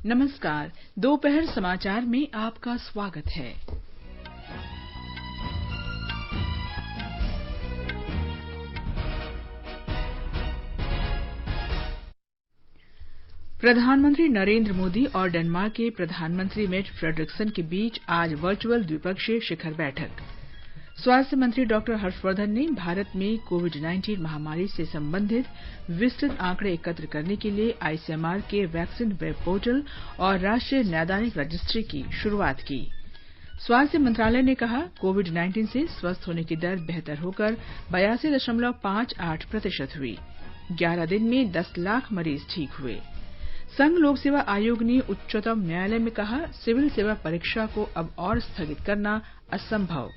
नमस्कार। दोपहर समाचार में आपका स्वागत है। प्रधानमंत्री नरेंद्र मोदी और डेनमार्क के प्रधानमंत्री मेट फ्रेडरिक्सन के बीच आज वर्चुअल द्विपक्षीय शिखर बैठक। स्वास्थ्य मंत्री डॉक्टर हर्षवर्धन ने भारत में कोविड-19 महामारी से संबंधित विस्तृत आंकड़े एकत्र करने के लिए आईसीएमआर के वैक्सीन वेब पोर्टल और राष्ट्रीय नैदानिक रजिस्ट्री की शुरूआत की। स्वास्थ्य मंत्रालय ने कहा, कोविड-19 से स्वस्थ होने की दर बेहतर होकर 82.58% हुई। 11 दिन में 10 लाख मरीज ठीक हुए। संघ लोक सेवा आयोग ने उच्चतम न्यायालय में कहा, सिविल सेवा परीक्षा को अब और स्थगित करना असंभव।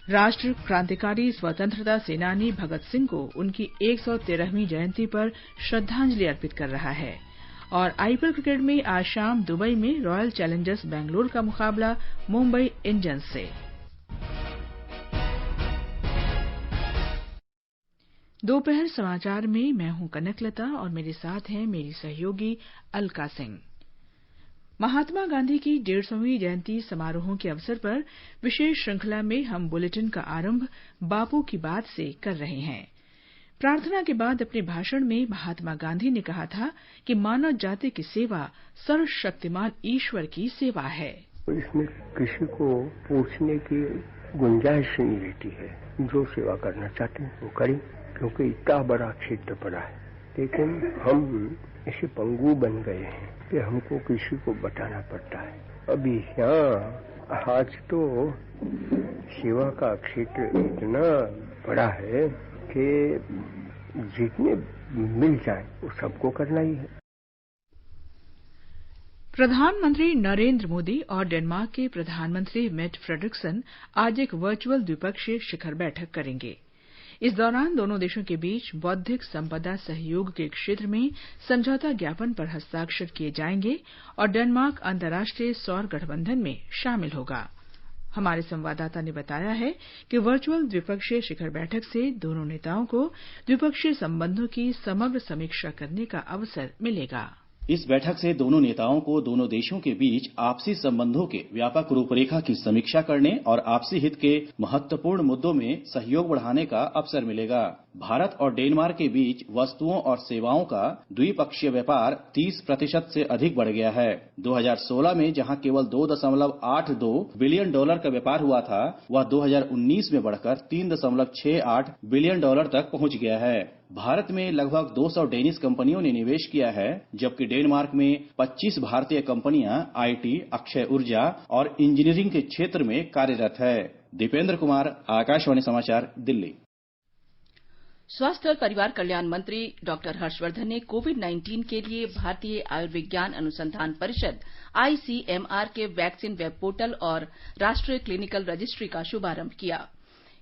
राष्ट्र क्रांतिकारी स्वतंत्रता सेनानी भगत सिंह को उनकी 113वीं जयंती पर श्रद्धांजलि अर्पित कर रहा है। और आईपीएल क्रिकेट में आज शाम दुबई में रॉयल चैलेंजर्स बेंगलुरु का मुकाबला मुंबई इंडियंस से। दोपहर समाचार में मैं हूं कनकलता और मेरे साथ हैं मेरी सहयोगी अलका सिंह। महात्मा गांधी की 150वीं जयंती समारोहों के अवसर पर विशेष श्रृंखला में हम बुलेटिन का आरंभ बापू की बात से कर रहे हैं। प्रार्थना के बाद अपने भाषण में महात्मा गांधी ने कहा था कि मानव जाति की सेवा सर्वशक्तिमान ईश्वर की सेवा है। इसमें किसी को पूछने की गुंजाइश नहीं रहती है। जो सेवा करना चाहते हैं वो करें, क्योंकि इतना बड़ा क्षेत्र पड़ा है। लेकिन हम ऐसे पंगु बन गए हैं कि हमको किसी को बताना पड़ता है। अभी यहाँ आज तो सेवा का क्षेत्र इतना बड़ा है कि जितने मिल जाए वो सबको करना ही है। प्रधानमंत्री नरेंद्र मोदी और डेनमार्क के प्रधानमंत्री मेट फ्रेडरिक्सन आज एक वर्चुअल द्विपक्षीय शिखर बैठक करेंगे। इस दौरान दोनों देशों के बीच बौद्धिक संपदा सहयोग के क्षेत्र में समझौता ज्ञापन पर हस्ताक्षर किए जाएंगे और डेनमार्क अंतर्राष्ट्रीय सौर गठबंधन में शामिल होगा। हमारे संवाददाता ने बताया है कि वर्चुअल द्विपक्षीय शिखर बैठक से दोनों नेताओं को द्विपक्षीय संबंधों की समग्र समीक्षा करने का अवसर मिलेगा। इस बैठक से दोनों नेताओं को दोनों देशों के बीच आपसी संबंधों के व्यापक रूपरेखा की समीक्षा करने और आपसी हित के महत्वपूर्ण मुद्दों में सहयोग बढ़ाने का अवसर मिलेगा। भारत और डेनमार्क के बीच वस्तुओं और सेवाओं का द्विपक्षीय व्यापार 30% से अधिक बढ़ गया है। 2016 में जहां केवल $2.82 बिलियन का व्यापार हुआ था, वह 2019 में बढ़कर $3.68 बिलियन तक पहुंच गया है। भारत में लगभग 200 डेनिश कंपनियों ने निवेश किया है, जबकि डेनमार्क में 25 भारतीय कंपनियां आईटी, अक्षय ऊर्जा और इंजीनियरिंग के क्षेत्र में कार्यरत है। दीपेंद्र कुमार, आकाशवाणी समाचार, दिल्ली। स्वास्थ्य और परिवार कल्याण मंत्री डॉक्टर हर्षवर्धन ने कोविड-19 के लिए भारतीय आयुर्विज्ञान अनुसंधान परिषद आईसीएमआर के वैक्सीन वेब पोर्टल और राष्ट्रीय क्लिनिकल रजिस्ट्री का शुभारंभ किया।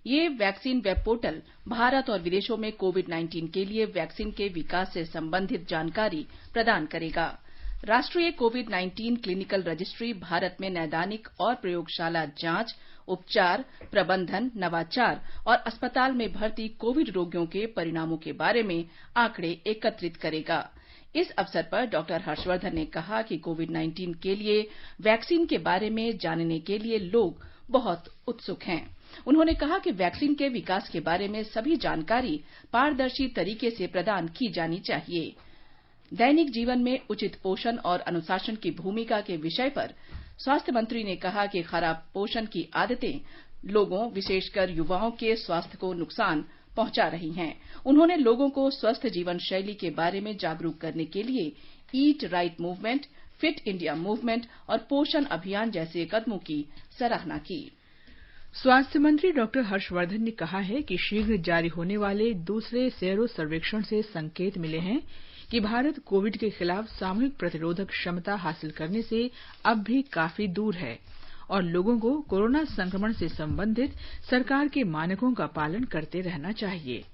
ये वैक्सीन वेब पोर्टल भारत और विदेशों में कोविड-19 के लिए वैक्सीन के विकास से संबंधित जानकारी प्रदान करेगा। राष्ट्रीय कोविड-19 क्लिनिकल रजिस्ट्री भारत में नैदानिक और प्रयोगशाला जांच, उपचार, प्रबंधन, नवाचार और अस्पताल में भर्ती कोविड रोगियों के परिणामों के बारे में आंकड़े एकत्रित करेगा। इस अवसर पर डॉक्टर हर्षवर्धन ने कहा कि कोविड-19 के लिए वैक्सीन के बारे में जानने के लिए लोग बहुत उत्सुक हैं। उन्होंने कहा कि वैक्सीन के विकास के बारे में सभी जानकारी पारदर्शी तरीके से प्रदान की जानी चाहिए। दैनिक जीवन में उचित पोषण और अनुशासन की भूमिका के विषय पर स्वास्थ्य मंत्री ने कहा कि खराब पोषण की आदतें लोगों, विशेषकर युवाओं के स्वास्थ्य को नुकसान पहुंचा रही हैं। उन्होंने लोगों को स्वस्थ जीवन शैली के बारे में जागरूक करने के लिए eat right movement, fit India movement और पोषण अभियान जैसे कदमों की सराहना की। स्वास्थ्य मंत्री डॉक्टर हर्षवर्धन ने कहा है कि शीघ्र जारी होने वाले दूसरे सेरो सर्वेक्षण से संकेत मिले हैं कि भारत कोविड के खिलाफ सामूहिक प्रतिरोधक क्षमता हासिल करने से अब भी काफी दूर है और लोगों को कोरोना संक्रमण से संबंधित सरकार के मानकों का पालन करते रहना चाहिए।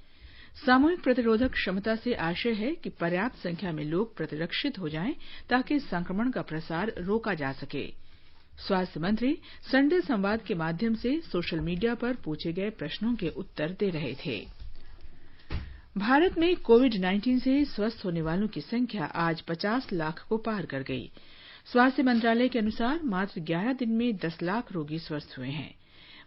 सामूहिक प्रतिरोधक क्षमता से आशय है कि पर्याप्त संख्या में लोग प्रतिरक्षित हो जाएं ताकि संक्रमण का प्रसार रोका जा सके। स्वास्थ्य मंत्री संडे संवाद के माध्यम से सोशल मीडिया पर पूछे गए प्रश्नों के उत्तर दे रहे थे। भारत में कोविड-19 से स्वस्थ होने वालों की संख्या आज 50 लाख को पार कर गई। स्वास्थ्य मंत्रालय के अनुसार मात्र 11 दिन में 10 लाख रोगी स्वस्थ हुए हैं।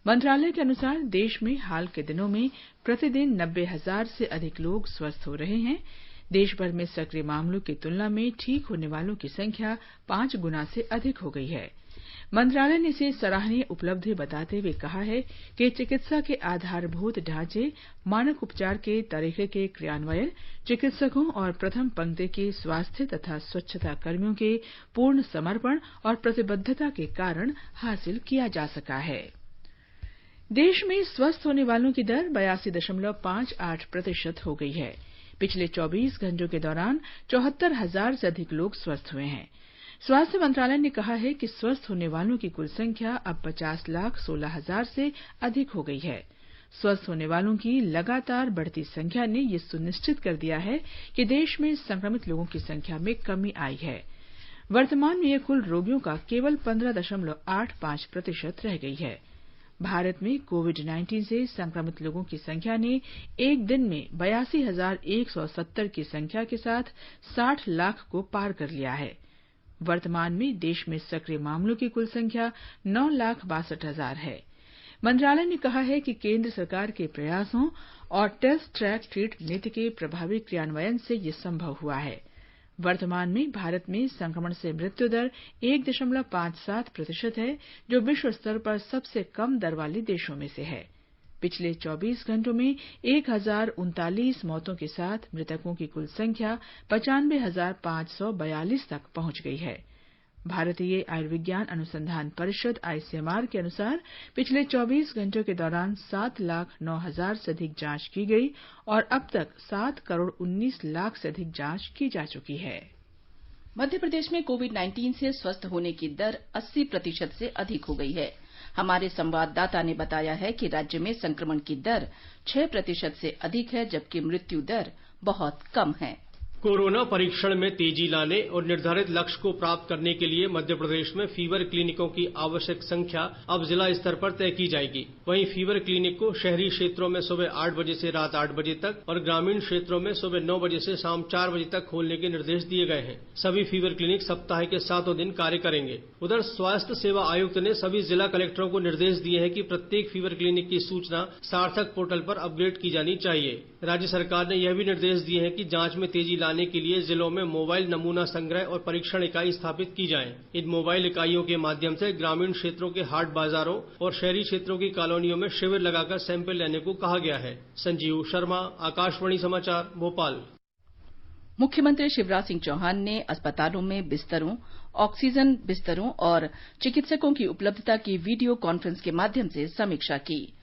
मंत्रालय के अनुसार देश में हाल के दिनों में प्रतिदिन 90,000 से अधिक लोग स्वस्थ हो रहे हैं। देश भर में सक्रिय मामलों की तुलना में ठीक होने वालों की संख्या 5 गुना से अधिक हो गई है। मंत्रालय ने इसे सराहनीय उपलब्धि बताते हुए कहा है कि चिकित्सा के आधारभूत ढांचे, मानक उपचार के तरीके के क्रियान्वयन, चिकित्सकों और प्रथम पंक्ति के स्वास्थ्य तथा स्वच्छता कर्मियों के पूर्ण समर्पण और प्रतिबद्धता के कारण हासिल किया जा सका है। देश में स्वस्थ होने वालों की दर 82.58% हो गई है। पिछले 24 घंटों के दौरान 74,000 से अधिक लोग स्वस्थ हुए हैं। स्वास्थ्य मंत्रालय ने कहा है कि स्वस्थ होने वालों की कुल संख्या अब 50,16,000 से अधिक हो गई है। स्वस्थ होने वालों की लगातार बढ़ती संख्या ने यह सुनिश्चित कर दिया है कि देश में संक्रमित लोगों की संख्या में कमी आई है। वर्तमान में यह कुल रोगियों का केवल 15.85% रह गई है। भारत में कोविड-19 से संक्रमित लोगों की संख्या ने एक दिन में 82,170 की संख्या के साथ 60 लाख को पार कर लिया है। वर्तमान में देश में सक्रिय मामलों की कुल संख्या 9,62,000 है। मंत्रालय ने कहा है कि केंद्र सरकार के प्रयासों और टेस्ट ट्रैक ट्रीट नीति के प्रभावी क्रियान्वयन से यह संभव हुआ है। वर्तमान में भारत में संक्रमण से मृत्यु दर 1.57% है, जो विश्व स्तर पर सबसे कम दर वाले देशों में से है। पिछले 24 घंटों में 1,039 मौतों के साथ मृतकों की कुल संख्या 95,542 तक पहुंच गई है। भारतीय आयुर्विज्ञान अनुसंधान परिषद आईसीएमआर के अनुसार पिछले 24 घंटों के दौरान 7,09,000 से अधिक जांच की गई और अब तक 7,19 लाख से अधिक जांच की जा चुकी है। मध्य प्रदेश में कोविड-19 से स्वस्थ होने की दर 80% से अधिक हो गई है। हमारे संवाददाता ने बताया है कि राज्य में संक्रमण की दर 6% से अधिक है, जबकि मृत्यु दर बहुत कम है। कोरोना परीक्षण में तेजी लाने और निर्धारित लक्ष्य को प्राप्त करने के लिए मध्य प्रदेश में फीवर क्लिनिकों की आवश्यक संख्या अब जिला स्तर पर तय की जाएगी। वहीं फीवर क्लिनिक को शहरी क्षेत्रों में सुबह 8 बजे से रात 8 बजे तक और ग्रामीण क्षेत्रों में सुबह 9 बजे से शाम 4 बजे तक खोलने के निर्देश दिए गए हैं। सभी फीवर क्लिनिक सप्ताह के 7 दिन कार्य करेंगे। उधर स्वास्थ्य सेवा आयुक्त ने सभी जिला कलेक्टरों को निर्देश दिए हैं कि प्रत्येक फीवर क्लिनिक की सूचना सार्थक पोर्टल पर अपडेट की जानी चाहिए। राज्य सरकार ने यह भी निर्देश दिए हैं कि जांच में तेजी लाने के लिए जिलों में मोबाइल नमूना संग्रह और परीक्षण इकाई स्थापित की जाए। इन मोबाइल इकाइयों के माध्यम से ग्रामीण क्षेत्रों के हाट बाजारों और शहरी क्षेत्रों की कॉलोनियों में शिविर लगाकर सैंपल लेने को कहा गया है। संजीव शर्मा, आकाशवाणी समाचार, भोपाल। मुख्यमंत्री शिवराज सिंह चौहान ने अस्पतालों में बिस्तरों, ऑक्सीजन बिस्तरों और चिकित्सकों की उपलब्धता की वीडियो कॉन्फ्रेंस के माध्यम से समीक्षा की।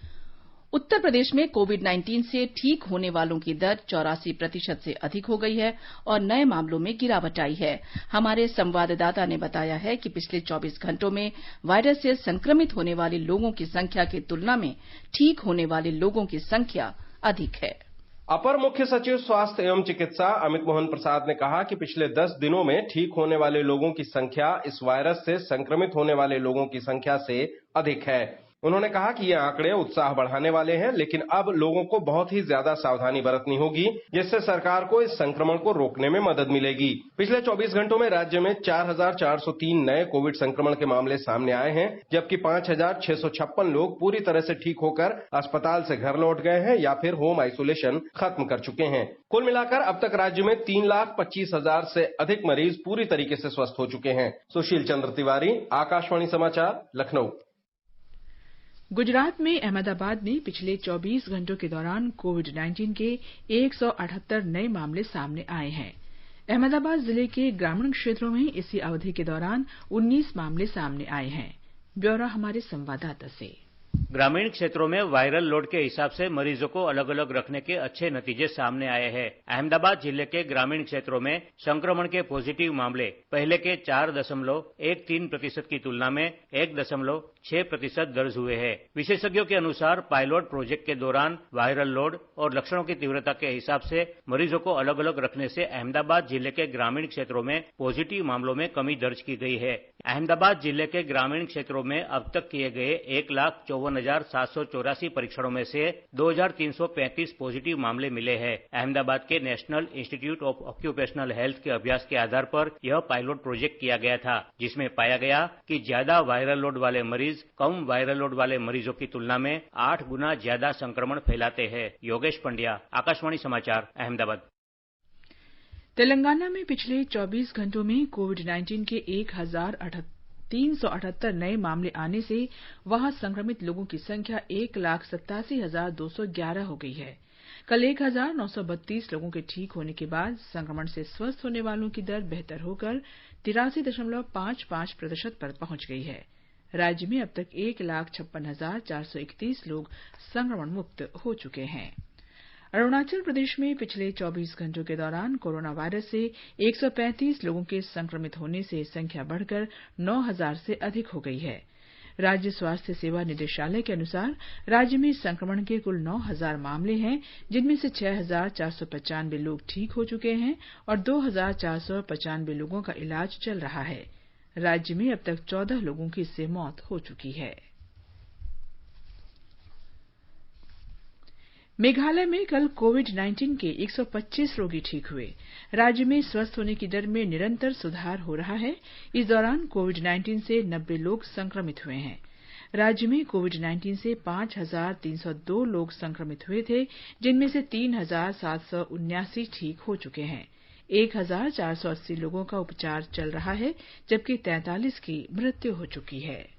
उत्तर प्रदेश में कोविड-19 से ठीक होने वालों की दर 84% से अधिक हो गई है और नए मामलों में गिरावट आई है। हमारे संवाददाता ने बताया है कि पिछले 24 घंटों में वायरस से संक्रमित होने वाले लोगों की संख्या की तुलना में ठीक होने वाले लोगों की संख्या अधिक है। अपर मुख्य सचिव स्वास्थ्य एवं चिकित्सा अमित मोहन प्रसाद ने कहा कि पिछले 10 दिनों में ठीक होने वाले लोगों की संख्या इस वायरस से संक्रमित होने वाले लोगों की संख्या से अधिक है। उन्होंने कहा कि ये आंकड़े उत्साह बढ़ाने वाले हैं, लेकिन अब लोगों को बहुत ही ज्यादा सावधानी बरतनी होगी, जिससे सरकार को इस संक्रमण को रोकने में मदद मिलेगी। पिछले 24 घंटों में राज्य में 4,403 नए कोविड संक्रमण के मामले सामने आए हैं, जबकि 5,656 लोग पूरी तरह से ठीक होकर अस्पताल से घर लौट गए हैं या फिर होम आइसोलेशन खत्म कर चुके हैं। कुल मिलाकर अब तक राज्य में 3,25,000 से अधिक मरीज पूरी तरीके से स्वस्थ हो चुके हैं। सुशील चंद्र तिवारी, आकाशवाणी समाचार, लखनऊ। गुजरात में अहमदाबाद में पिछले 24 घंटों के दौरान कोविड-19 के 178 नए मामले सामने आए हैं। अहमदाबाद जिले के ग्रामीण क्षेत्रों में इसी अवधि के दौरान 19 मामले सामने आए हैं। ब्यौरा हमारे संवाददाता से। ग्रामीण क्षेत्रों में वायरल लोड के हिसाब से मरीजों को अलग अलग रखने के अच्छे नतीजे सामने आए हैं। अहमदाबाद जिले के ग्रामीण क्षेत्रों में संक्रमण के पॉजिटिव मामले पहले के 4.13% की तुलना में 6% दर्ज हुए हैं। विशेषज्ञों के अनुसार पायलट प्रोजेक्ट के दौरान वायरल लोड और लक्षणों की तीव्रता के हिसाब से मरीजों को अलग अलग रखने से अहमदाबाद जिले के ग्रामीण क्षेत्रों में पॉजिटिव मामलों में कमी दर्ज की गई है। अहमदाबाद जिले के ग्रामीण क्षेत्रों में अब तक किए गए 1,54,784 परीक्षणों में से 2,335 पॉजिटिव मामले मिले हैं। अहमदाबाद के national institute of occupational health के अभ्यास के आधार पर यह पायलट प्रोजेक्ट किया गया था, जिसमें पाया गया कि ज्यादा वायरल लोड वाले मरीज कम वायरल लोड वाले मरीजों की तुलना में 8 गुना ज्यादा संक्रमण फैलाते हैं। योगेश पंड्या, आकाशवाणी समाचार, अहमदाबाद। तेलंगाना में पिछले 24 घंटों में कोविड-19 के 1,378 नए मामले आने से वहां संक्रमित लोगों की संख्या 1,87,211 हो गई है। कल 1,932 लोगों के ठीक होने के बाद संक्रमण से स्वस्थ होने वालों की दर बेहतर होकर 83.55% पर पहुंच गई है। राज्य में अब तक 1,56,431 लोग संक्रमण मुक्त हो चुके हैं। अरुणाचल प्रदेश में पिछले 24 घंटों के दौरान कोरोना वायरस से 135 लोगों के संक्रमित होने से संख्या बढ़कर 9,000 से अधिक हो गई है। राज्य स्वास्थ्य सेवा निदेशालय के अनुसार राज्य में संक्रमण के कुल 9,000 मामले हैं, जिनमें से 6,495 लोग ठीक हो चुके हैं और 2,495 लोगों का इलाज चल रहा है। राज्य में अब तक 14 लोगों की इससे मौत हो चुकी है। मेघालय में कल कोविड-19 के 125 रोगी ठीक हुए। राज्य में स्वस्थ होने की दर में निरंतर सुधार हो रहा है। इस दौरान कोविड-19 से 90 लोग संक्रमित हुए हैं। राज्य में कोविड-19 से 5,302 लोग संक्रमित हुए थे, जिनमें से 3,779 ठीक हो चुके हैं। 1,480 लोगों का उपचार चल रहा है, जबकि 43 की मृत्यु हो चुकी है।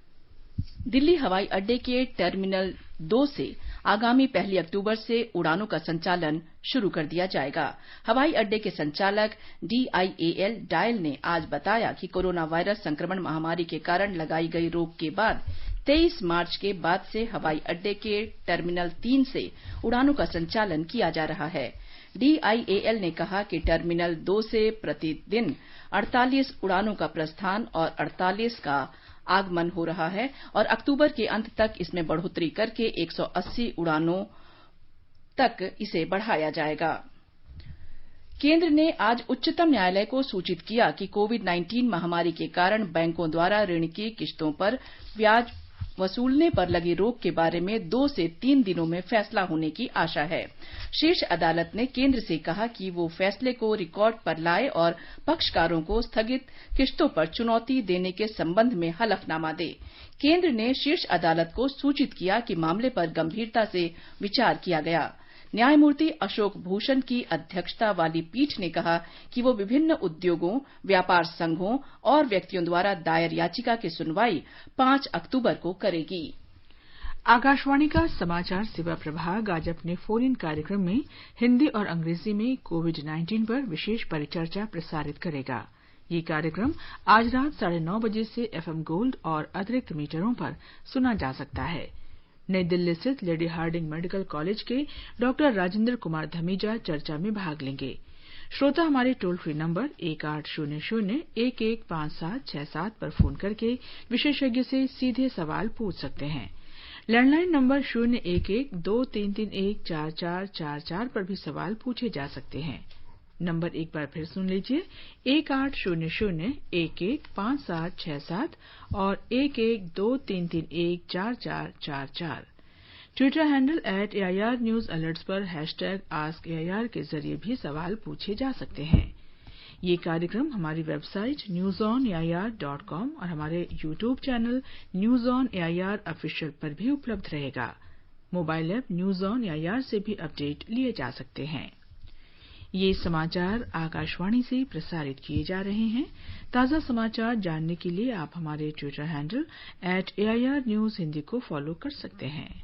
दिल्ली हवाई अड्डे के टर्मिनल 2 से आगामी 1 अक्टूबर से उड़ानों का संचालन शुरू कर दिया जाएगा। हवाई अड्डे के संचालक DIAL डायल ने आज बताया कि कोरोना वायरस संक्रमण महामारी के कारण लगाई गई रोक के बाद 23 मार्च के बाद से हवाई अड्डे के टर्मिनल 3 से उड़ानों का संचालन किया जा रहा है। DIAL ने कहा कि टर्मिनल 2 से प्रतिदिन 48 उड़ानों का प्रस्थान और 48 का आगमन हो रहा है और अक्टूबर के अंत तक इसमें बढ़ोतरी करके 180 उड़ानों तक इसे बढ़ाया जाएगा। केंद्र ने आज उच्चतम न्यायालय को सूचित किया कि कोविड-19 महामारी के कारण बैंकों द्वारा ऋण की किस्तों पर ब्याज वसूलने पर लगी रोक के बारे में 2 से 3 दिनों में फैसला होने की आशा है। शीर्ष अदालत ने केंद्र से कहा कि वो फैसले को रिकॉर्ड पर लाए और पक्षकारों को स्थगित किस्तों पर चुनौती देने के संबंध में हलफनामा दे। केंद्र ने शीर्ष अदालत को सूचित किया कि मामले पर गंभीरता से विचार किया गया। न्यायमूर्ति अशोक भूषण की अध्यक्षता वाली पीठ ने कहा कि वो विभिन्न उद्योगों, व्यापार संघों और व्यक्तियों द्वारा दायर याचिका की सुनवाई 5 अक्टूबर को करेगी। आकाशवाणी का समाचार सेवा प्रभाग आज अपने फोन इन कार्यक्रम में हिंदी और अंग्रेजी में कोविड-19 पर विशेष परिचर्चा प्रसारित करेगा। ये कार्यक्रम आज रात 9:30 बजे से FM गोल्ड और अतिरिक्त मीटरों पर सुना जा सकता है। नई दिल्ली स्थित लेडी हार्डिंग मेडिकल कॉलेज के डॉक्टर राजेंद्र कुमार धमीजा चर्चा में भाग लेंगे। श्रोता हमारे टोल फ्री नंबर 1800-115767 पर फोन करके विशेषज्ञ से सीधे सवाल पूछ सकते हैं। लैंडलाइन नंबर 011-2331-4444 पर भी सवाल पूछे जा सकते हैं। नंबर एक बार फिर सुन लीजिए, 1800-115767 और 112331-4444। Twitter handle @AIR news alerts पर #AskAIR के जरिए भी सवाल पूछे जा सकते हैं। ये कार्यक्रम हमारी वेबसाइट newsonair.com और हमारे YouTube channel news on AIR official पर भी उपलब्ध रहेगा। Mobile app news on AIR से भी अपडेट लिए जा सकते हैं। ये समाचार आकाशवाणी से प्रसारित किए जा रहे हैं। ताज़ा समाचार जानने के लिए आप हमारे Twitter handle @AIR news Hindi को फॉलो कर सकते हैं।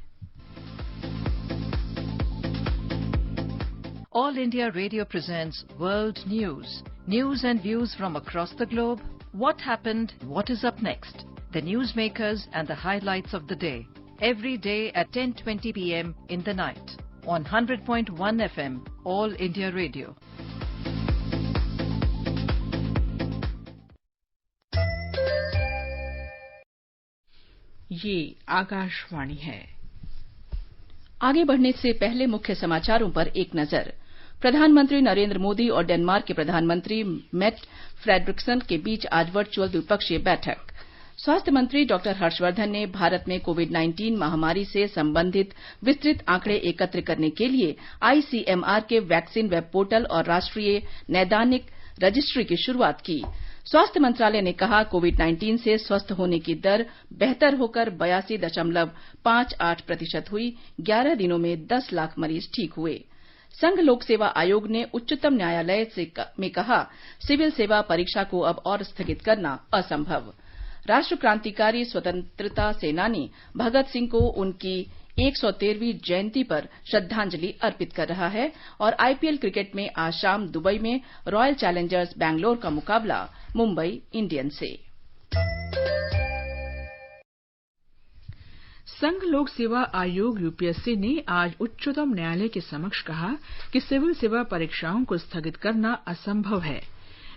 All India Radio presents World News. News and views from across the globe. What happened? What is up next? The newsmakers and the highlights of the day. Every day at 10:20 p.m. in the night. On 100.1 FM, All India Radio. ये आकाशवाणी है। आगे बढ़ने से पहले मुख्य समाचारों पर एक नजर। प्रधानमंत्री नरेंद्र मोदी और डेनमार्क के प्रधानमंत्री मेट फ्रेडरिक्सन के बीच आज वर्चुअल द्विपक्षीय बैठक। स्वास्थ्य मंत्री डॉक्टर हर्षवर्धन ने भारत में कोविड-19 महामारी से संबंधित विस्तृत आंकड़े एकत्र करने के लिए आईसीएमआर के वैक्सीन वेब पोर्टल और राष्ट्रीय नैदानिक रजिस्ट्री की शुरुआत की। स्वास्थ्य मंत्रालय ने कहा, कोविड-19 से स्वस्थ होने की दर बेहतर होकर 82.58% हुई। 11 दिनों में 10 लाख मरीज ठीक हुए। संघ लोक सेवा आयोग ने उच्चतम न्यायालय में कहा, सिविल सेवा परीक्षा को अब और स्थगित करना असंभव। राष्ट्र क्रांतिकारी स्वतंत्रता सेनानी भगत सिंह को उनकी 113वीं जयंती पर श्रद्धांजलि अर्पित कर रहा है और आईपीएल क्रिकेट में आज शाम दुबई में रॉयल चैलेंजर्स बैंगलोर का मुकाबला मुंबई इंडियंस से। संघ लोक सेवा आयोग यूपीएससी ने आज उच्चतम न्यायालय के समक्ष कहा कि सिविल सेवा परीक्षाओं को स्थगित करना असंभव है।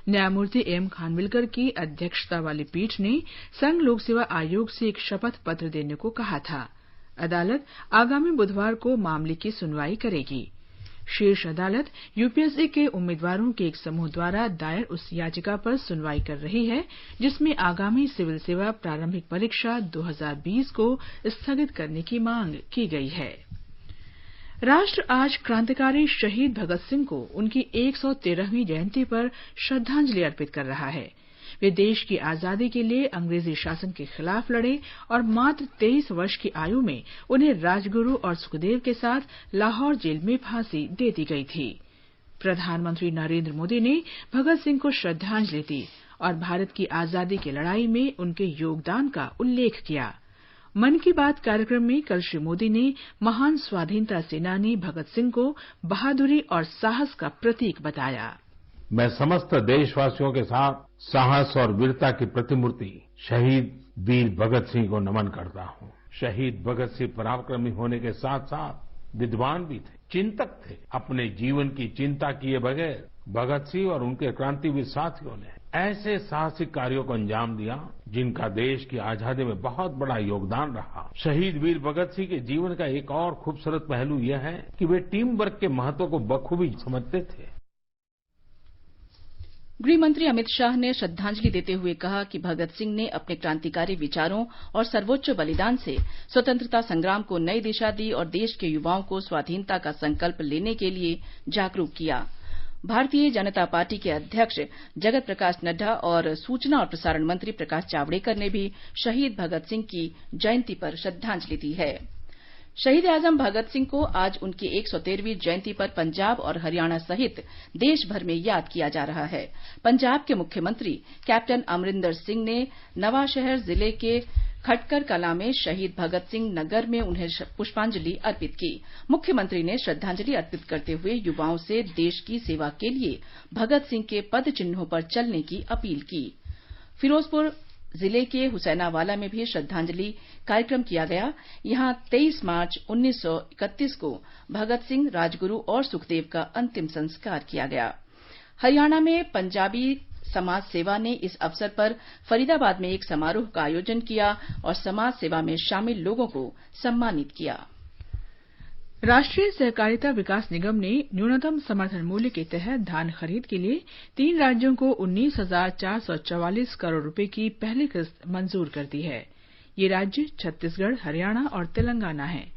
न्यायमूर्ति एम खानविलकर की अध्यक्षता वाली पीठ ने संघ लोक सेवा आयोग से एक शपथ पत्र देने को कहा था। अदालत आगामी बुधवार को मामले की सुनवाई करेगी। शीर्ष अदालत यूपीएससी के उम्मीदवारों के एक समूह द्वारा दायर उस याचिका पर सुनवाई कर रही है जिसमें आगामी सिविल सेवा प्रारंभिक परीक्षा 2020 को स्थगित करने की मांग की गई है। राष्ट्र आज क्रांतिकारी शहीद भगत सिंह को उनकी 113वीं जयंती पर श्रद्धांजलि अर्पित कर रहा है। वे देश की आजादी के लिए अंग्रेजी शासन के खिलाफ लड़े और मात्र 23 वर्ष की आयु में उन्हें राजगुरु और सुखदेव के साथ लाहौर जेल में फांसी दे दी गई थी। प्रधानमंत्री नरेंद्र मोदी ने भगत सिंह को श्रद्धांजलि दी और भारत की आजादी की लड़ाई में उनके योगदान का उल्लेख किया। मन की बात कार्यक्रम में कल श्री मोदी ने महान स्वाधीनता सेनानी भगत सिंह को बहादुरी और साहस का प्रतीक बताया। मैं समस्त देशवासियों के साथ साहस और वीरता की प्रतिमूर्ति शहीद वीर भगत सिंह को नमन करता हूँ। शहीद भगत सिंह पराक्रमी होने के साथ साथ विद्वान भी थे, चिंतक थे। अपने जीवन की चिंता किए बगैर भगत सिंह और उनके क्रांतिवीर साथियों ने ऐसे साहसिक कार्यों को अंजाम दिया जिनका देश की आजादी में बहुत बड़ा योगदान रहा। शहीद वीर भगत सिंह के जीवन का एक और खूबसूरत पहलू यह है कि वे टीम वर्क के महत्व को बखूबी समझते थे। गृह मंत्री अमित शाह ने श्रद्धांजलि देते हुए कहा कि भगत सिंह ने अपने क्रांतिकारी विचारों और सर्वोच्च बलिदान से स्वतंत्रता संग्राम को नई दिशा दी और देश के युवाओं को स्वाधीनता का संकल्प लेने के लिए जागरूक किया। भारतीय जनता पार्टी के अध्यक्ष जगत प्रकाश नड्डा और सूचना और प्रसारण मंत्री प्रकाश जावड़ेकर ने भी शहीद भगत सिंह की जयंती पर श्रद्धांजलि दी है। शहीद आजम भगत सिंह को आज उनकी 113वीं जयंती पर पंजाब और हरियाणा सहित देश भर में याद किया जा रहा है। पंजाब के मुख्यमंत्री कैप्टन अमरिंदर सिंह ने नवांशहर जिले के खटकर कलां में शहीद भगत सिंह नगर में उन्हें पुष्पांजलि अर्पित की। मुख्यमंत्री ने श्रद्धांजलि अर्पित करते हुए युवाओं से देश की सेवा के लिए भगत सिंह के पद चिन्हों पर चलने की अपील की। फिरोजपुर जिले के हुसैनावाला में भी श्रद्धांजलि कार्यक्रम किया गया। यहां 23 मार्च 1931 को भगत सिंह, राजगुरु और सुखदेव का अंतिम संस्कार किया गया। हरियाणा में पंजाबी समाज सेवा ने इस अवसर पर फरीदाबाद में एक समारोह का आयोजन किया और समाज सेवा में शामिल लोगों को सम्मानित किया। राष्ट्रीय सहकारिता विकास निगम ने न्यूनतम समर्थन मूल्य के तहत धान खरीद के लिए 3 राज्यों को 19,444 करोड़ रुपए की पहली किस्त मंजूर कर दी है। ये राज्य छत्तीसगढ़, हरियाणा और तेलंगाना हैं।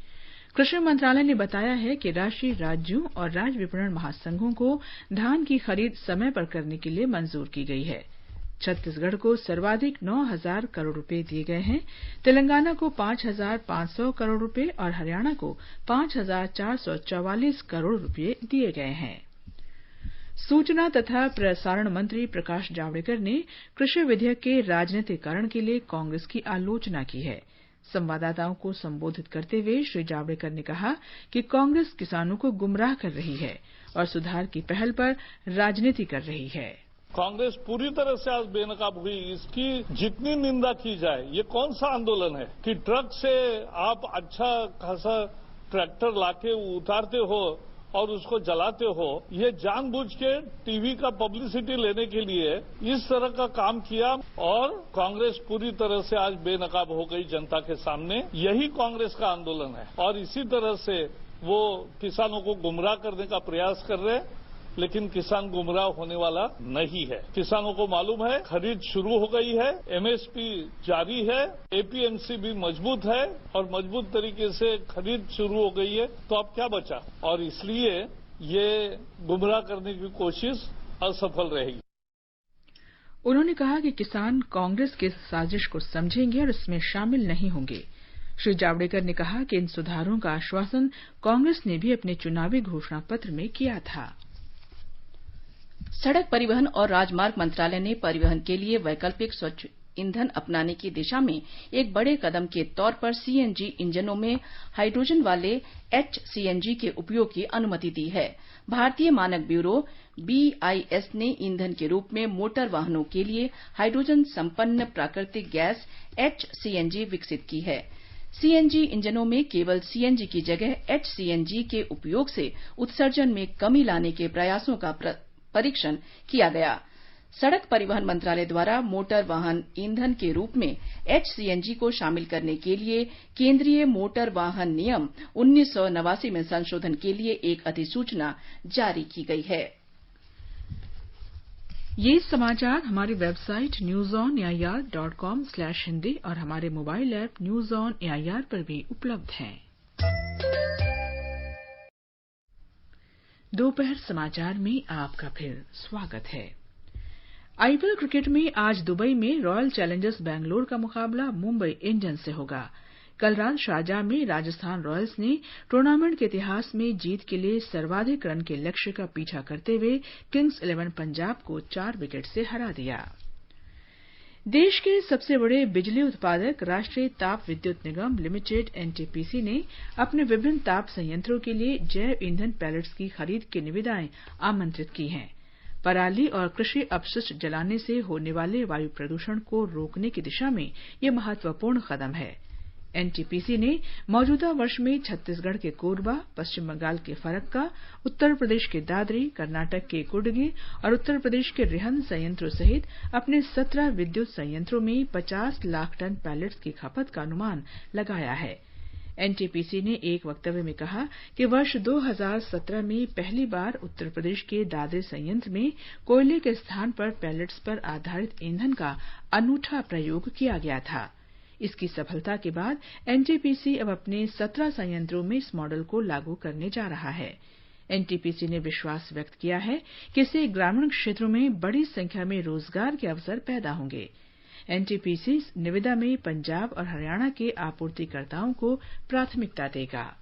कृषि मंत्रालय ने बताया है कि राशि राज्यों और राज्य विपणन महासंघों को धान की खरीद समय पर करने के लिए मंजूर की गई है। छत्तीसगढ़ को सर्वाधिक 9,000 करोड़ रुपए दिए गए हैं, तेलंगाना को 5,500 करोड़ रुपए और हरियाणा को 5,444 करोड़ रुपए दिए गए हैं। सूचना तथा प्रसारण मंत्री प्रकाश जावड़ेकर ने कृषि विधेयक के राजनीतिकरण के लिए कांग्रेस की आलोचना की है। संवाददाताओं को संबोधित करते हुए श्री जावड़ेकर ने कहा कि कांग्रेस किसानों को गुमराह कर रही है और सुधार की पहल पर राजनीति कर रही है। कांग्रेस पूरी तरह से आज बेनकाब हुई। इसकी जितनी निंदा की जाए, ये कौन सा आंदोलन है कि ट्रक से आप अच्छा खासा ट्रैक्टर लाके उतारते हो और उसको जलाते हो, ये जानबूझ के टीवी का पब्लिसिटी लेने के लिए इस तरह का काम किया और कांग्रेस पूरी तरह से आज बेनकाब हो गई जनता के सामने। यही कांग्रेस का आंदोलन है और इसी तरह से वो किसानों को गुमराह करने का प्रयास कर रहे हैं, लेकिन किसान गुमराह होने वाला नहीं है। किसानों को मालूम है खरीद शुरू हो गई है, एमएसपी जारी है, एपीएमसी भी मजबूत है और मजबूत तरीके से खरीद शुरू हो गई है, तो अब क्या बचा? और इसलिए ये गुमराह करने की कोशिश असफल रहेगी। उन्होंने कहा कि किसान कांग्रेस की साजिश को समझेंगे और इसमें शामिल नहीं होंगे। श्री जावड़ेकर ने कहा कि इन सुधारों का आश्वासन कांग्रेस ने भी अपने चुनावी घोषणा पत्र में किया था। सड़क परिवहन और राजमार्ग मंत्रालय ने परिवहन के लिए वैकल्पिक स्वच्छ ईंधन अपनाने की दिशा में एक बड़े कदम के तौर पर सीएनजी इंजनों में हाइड्रोजन वाले एचसीएनजी के उपयोग की अनुमति दी है। भारतीय मानक ब्यूरो बीआईएस ने ईंधन के रूप में मोटर वाहनों के लिए हाइड्रोजन संपन्न प्राकृतिक गैस एचसीएनजी विकसित की है। सीएनजी इंजनों में केवल सीएनजी की जगह एचसीएनजी के उपयोग से उत्सर्जन में कमी लाने के प्रयासों का परीक्षण किया गया। सड़क परिवहन मंत्रालय द्वारा मोटर वाहन ईंधन के रूप में एचसीएनजी को शामिल करने के लिए केंद्रीय मोटर वाहन नियम 1989 में संशोधन के लिए एक अधिसूचना जारी की गई है। ये समाचार हमारी वेबसाइट newsonair.com/हिंदी और हमारे mobile app news on AIR पर भी उपलब्ध हैं। दोपहर समाचार में आपका फिर स्वागत है। आईपीएल क्रिकेट में आज दुबई में रॉयल चैलेंजर्स बैंगलोर का मुकाबला मुंबई इंडियंस से होगा। कल रात शारजाह में राजस्थान रॉयल्स ने टूर्नामेंट के इतिहास में जीत के लिए सर्वाधिक रन के लक्ष्य का पीछा करते हुए किंग्स 11 पंजाब को 4 विकेट से हरा दिया। देश के सबसे बड़े बिजली उत्पादक राष्ट्रीय ताप विद्युत निगम लिमिटेड एनटीपीसी ने अपने विभिन्न ताप संयंत्रों के लिए जैव ईंधन पैलेट्स की खरीद की निविदाएं आमंत्रित की हैं। पराली और कृषि अपशिष्ट जलाने से होने वाले वायु प्रदूषण को रोकने की दिशा में यह महत्वपूर्ण कदम है। एनटीपीसी ने मौजूदा वर्ष में छत्तीसगढ़ के कोरबा, पश्चिम बंगाल के फरक्का, उत्तर प्रदेश के दादरी, कर्नाटक के कुडगी और उत्तर प्रदेश के रिहंद संयंत्रों सहित अपने 17 विद्युत संयंत्रों में 50 लाख टन पैलेट्स की खपत का अनुमान लगाया है। एनटीपीसी ने एक वक्तव्य में कहा कि वर्ष 2017 में पहली बार उत्तर प्रदेश के दादरी संयंत्र में कोयले के स्थान पर पैलेट्स पर आधारित ईंधन का अनूठा प्रयोग किया गया था। इसकी सफलता के बाद एनटीपीसी अब अपने 17 संयंत्रों में इस मॉडल को लागू करने जा रहा है। एनटीपीसी ने विश्वास व्यक्त किया है कि इससे ग्रामीण क्षेत्रों में बड़ी संख्या में रोजगार के अवसर पैदा होंगे। एनटीपीसी निविदा में पंजाब और हरियाणा के आपूर्तिकर्ताओं को प्राथमिकता देगा।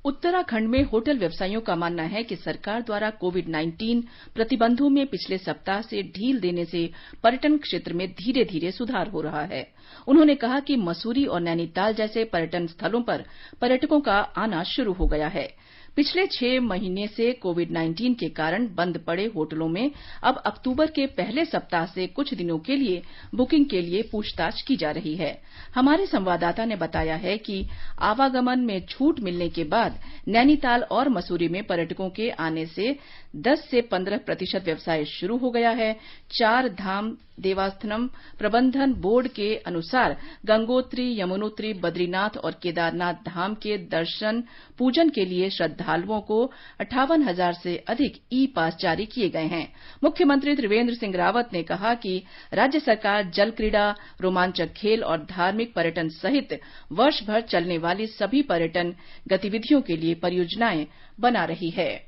उत्तराखंड में होटल व्यवसायियों का मानना है कि सरकार द्वारा कोविड-19 प्रतिबंधों में पिछले सप्ताह से ढील देने से पर्यटन क्षेत्र में धीरे धीरे सुधार हो रहा है। उन्होंने कहा कि मसूरी और नैनीताल जैसे पर्यटन स्थलों पर पर्यटकों का आना शुरू हो गया है। पिछले 6 महीने से कोविड-19 के कारण बंद पड़े होटलों में अब अक्टूबर के पहले सप्ताह से कुछ दिनों के लिए बुकिंग के लिए पूछताछ की जा रही है। हमारे संवाददाता ने बताया है कि आवागमन में छूट मिलने के बाद नैनीताल और मसूरी में पर्यटकों के आने से 10 से 15% व्यवसाय शुरू हो गया है। 4 धाम देवस्थानम प्रबंधन बोर्ड के अनुसार गंगोत्री, यमुनोत्री, बद्रीनाथ और केदारनाथ धाम के दर्शन पूजन के लिए श्रद्धालुओं को 58,000 से अधिक ई पास जारी किए गए हैं। मुख्यमंत्री त्रिवेंद्र सिंह रावत ने कहा कि राज्य सरकार जल क्रीड़ा, रोमांचक खेल और धार्मिक पर्यटन सहित वर्ष भर चलने वाली सभी पर्यटन गतिविधियों के लिए परियोजनाएं बना रही है।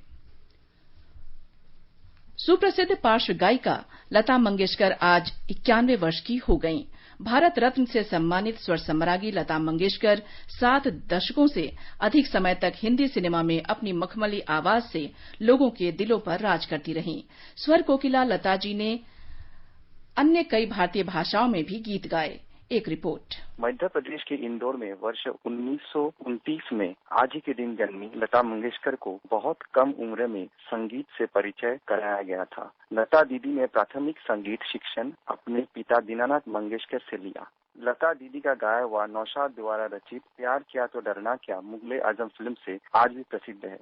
सुप्रसिद्ध पार्श्व गायिका लता मंगेशकर आज 91 वर्ष की हो गईं। भारत रत्न से सम्मानित स्वर सम्राज्ञी लता मंगेशकर 7 दशकों से अधिक समय तक हिंदी सिनेमा में अपनी मखमली आवाज से लोगों के दिलों पर राज करती रहीं। स्वर कोकिला लता जी ने अन्य कई भारतीय भाषाओं में भी गीत गाए। एक रिपोर्ट। मध्य प्रदेश के इंदौर में वर्ष 1929 में आज ही के दिन जन्मी लता मंगेशकर को बहुत कम उम्र में संगीत से परिचय कराया गया था। लता दीदी ने प्राथमिक संगीत शिक्षण अपने पिता दीनानाथ मंगेशकर से लिया। लता दीदी का गाया हुआ नौशाद द्वारा रचित प्यार किया तो डरना क्या मुगले आजम फिल्म से आज भी प्रसिद्ध है।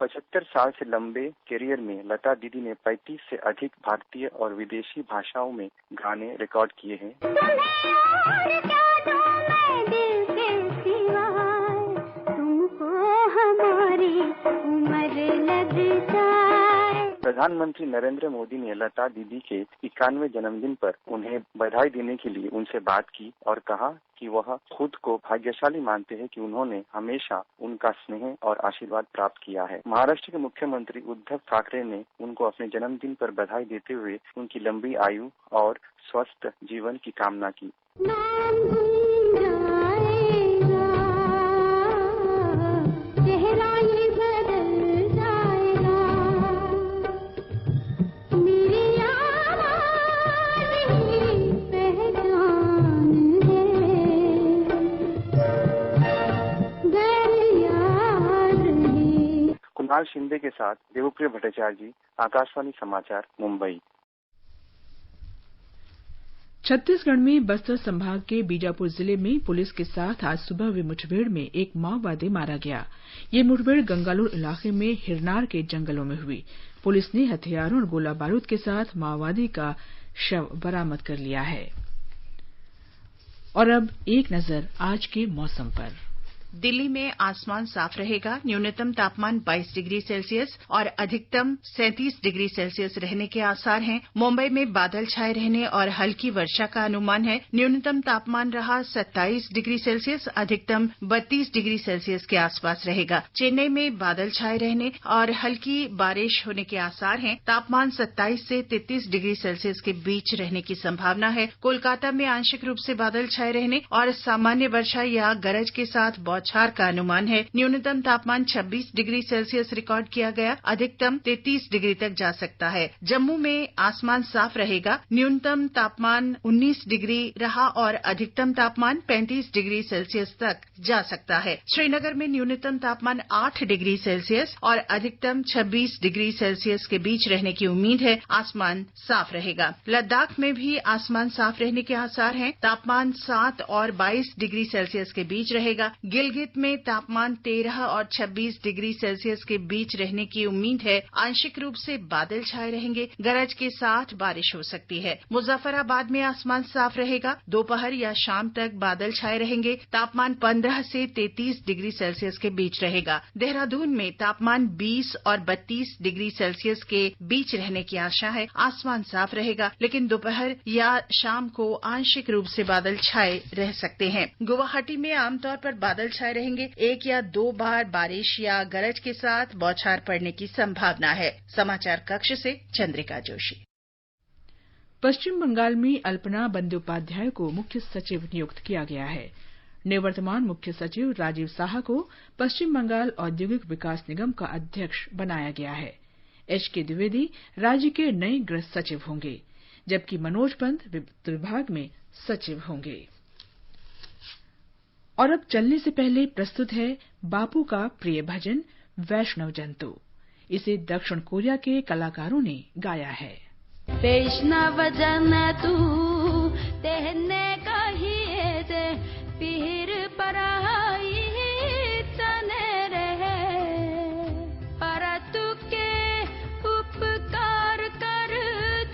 75 साल से लंबे करियर में लता दीदी ने 35 से अधिक भारतीय और विदेशी भाषाओं में गाने रिकॉर्ड किए हैं। प्रधानमंत्री नरेंद्र मोदी ने लता दीदी के 91वें जन्मदिन पर उन्हें बधाई देने के लिए उनसे बात की और कहा कि वह खुद को भाग्यशाली मानते हैं कि उन्होंने हमेशा उनका स्नेह और आशीर्वाद प्राप्त किया है। महाराष्ट्र के मुख्यमंत्री उद्धव ठाकरे ने उनको अपने जन्मदिन पर बधाई देते हुए उनकी लंबी आयु और स्वस्थ जीवन की कामना की। कुणाल शिंदे के साथ देवप्रिय भट्टाचार्य जी, आकाशवाणी समाचार, मुंबई। छत्तीसगढ़ में बस्तर संभाग के बीजापुर जिले में पुलिस के साथ आज सुबह हुई मुठभेड़ में एक माओवादी मारा गया। ये मुठभेड़ गंगालूर इलाके में हिरनार के जंगलों में हुई। पुलिस ने हथियारों और गोला बारूद के साथ माओवादी का शव बरामद कर लिया है। और अब एक नजर आज के मौसम पर। दिल्ली में आसमान साफ रहेगा। न्यूनतम तापमान 22 डिग्री सेल्सियस और अधिकतम 37 डिग्री सेल्सियस रहने के आसार हैं। मुंबई में बादल छाए रहने और हल्की वर्षा का अनुमान है। न्यूनतम तापमान रहा 27 डिग्री सेल्सियस, अधिकतम 32 डिग्री सेल्सियस के आसपास रहेगा। चेन्नई में बादल छाए रहने और हल्की बारिश होने के आसार हैं। तापमान 27 से 33 डिग्री सेल्सियस के बीच रहने की संभावना है। कोलकाता में आंशिक रूप से बादल छाए रहने और सामान्य वर्षा या गरज के साथ बौछार का अनुमान है। न्यूनतम तापमान 26 डिग्री सेल्सियस रिकॉर्ड किया गया, अधिकतम 33 डिग्री तक जा सकता है। जम्मू में आसमान साफ रहेगा। न्यूनतम तापमान 19 डिग्री रहा और अधिकतम तापमान 35 डिग्री सेल्सियस तक जा सकता है। श्रीनगर में न्यूनतम तापमान 8 डिग्री सेल्सियस और अधिकतम 26 डिग्री सेल्सियस के बीच रहने की उम्मीद है। आसमान साफ रहेगा। लद्दाख में भी आसमान साफ रहने के आसार हैं। तापमान 7 और 22 डिग्री सेल्सियस के बीच रहेगा। गिलगित में तापमान 13 और 26 डिग्री सेल्सियस के बीच रहने की उम्मीद है। आंशिक रूप से बादल छाए रहेंगे। गरज के साथ बारिश हो सकती है। मुजफ्फराबाद में आसमान साफ रहेगा। दोपहर या शाम तक बादल छाए रहेंगे। तापमान 15 से 33 डिग्री सेल्सियस के बीच रहेगा। देहरादून में तापमान 20 और 32 डिग्री सेल्सियस के बीच रहने की आशा है। आसमान साफ रहेगा, लेकिन दोपहर या शाम को आंशिक रूप से बादल छाए रह सकते हैं। गुवाहाटी में आमतौर पर बादल छाए रहेंगे। 1 या 2 बार बारिश या गरज के साथ बौछार पड़ने की संभावना है। समाचार कक्ष से चंद्रिका जोशी। पश्चिम बंगाल में अल्पना बंदोपाध्याय को मुख्य सचिव नियुक्त किया गया है। निवर्तमान मुख्य सचिव राजीव साहा को पश्चिम बंगाल औद्योगिक विकास निगम का अध्यक्ष बनाया गया है। HK द्विवेदी राज्य के नए गृह सचिव होंगे, जबकि मनोज पंत वित्त विभाग में सचिव होंगे। और अब चलने से पहले प्रस्तुत है बापू का प्रिय भजन वैष्णव जंतु। इसे दक्षिण कोरिया के कलाकारों ने गाया है। वैष्णव जंतु तेहने कहिए जे पीर पराई चने रहे, परतु के उपकार कर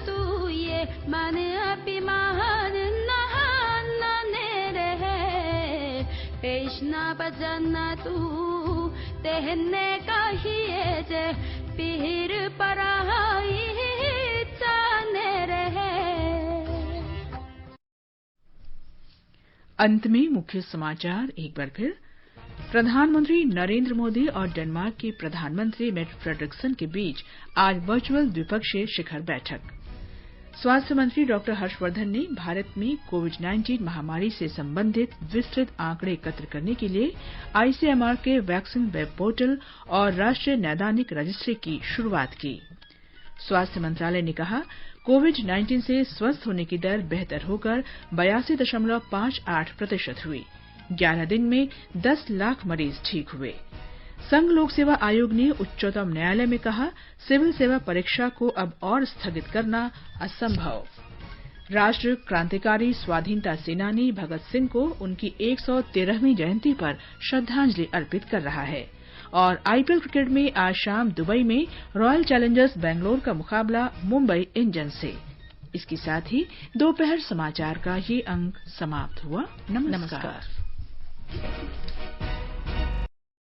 तू ये मन अभिमान नहाने रहे। वैष्णव जंतु तेहने कहिए जे पीर पराई चने रहे। अंत में मुख्य समाचार एक बार फिर। प्रधानमंत्री नरेंद्र मोदी और डेनमार्क के प्रधानमंत्री मेट फ्रेडरिक्सन के बीच आज वर्चुअल द्विपक्षीय शिखर बैठक। स्वास्थ्य मंत्री डॉक्टर हर्षवर्धन ने भारत में कोविड-19 महामारी से संबंधित विस्तृत आंकड़े एकत्र करने के लिए ICMR के वैक्सीन वेब पोर्टल और राष्ट्रीय नैदानिक रजिस्ट्री की शुरूआत की। स्वास्थ्य मंत्रालय ने कहा, कोविड-19 से स्वस्थ होने की दर बेहतर होकर 82.58% हुई। 11 दिन में 10 लाख मरीज ठीक हुए। संघ लोक सेवा आयोग ने उच्चतम न्यायालय में कहा, सिविल सेवा परीक्षा को अब और स्थगित करना असंभव। राष्ट्र क्रांतिकारी स्वाधीनता सेनानी भगत सिंह को उनकी 113वीं जयंती पर श्रद्धांजलि अर्पित कर रहा है। और आईपीएल क्रिकेट में आज शाम दुबई में रॉयल चैलेंजर्स बेंगलोर का मुकाबला मुंबई इंडियंस से। इसके साथ ही दोपहर समाचार का ये अंक समाप्त हुआ। नमस्कार।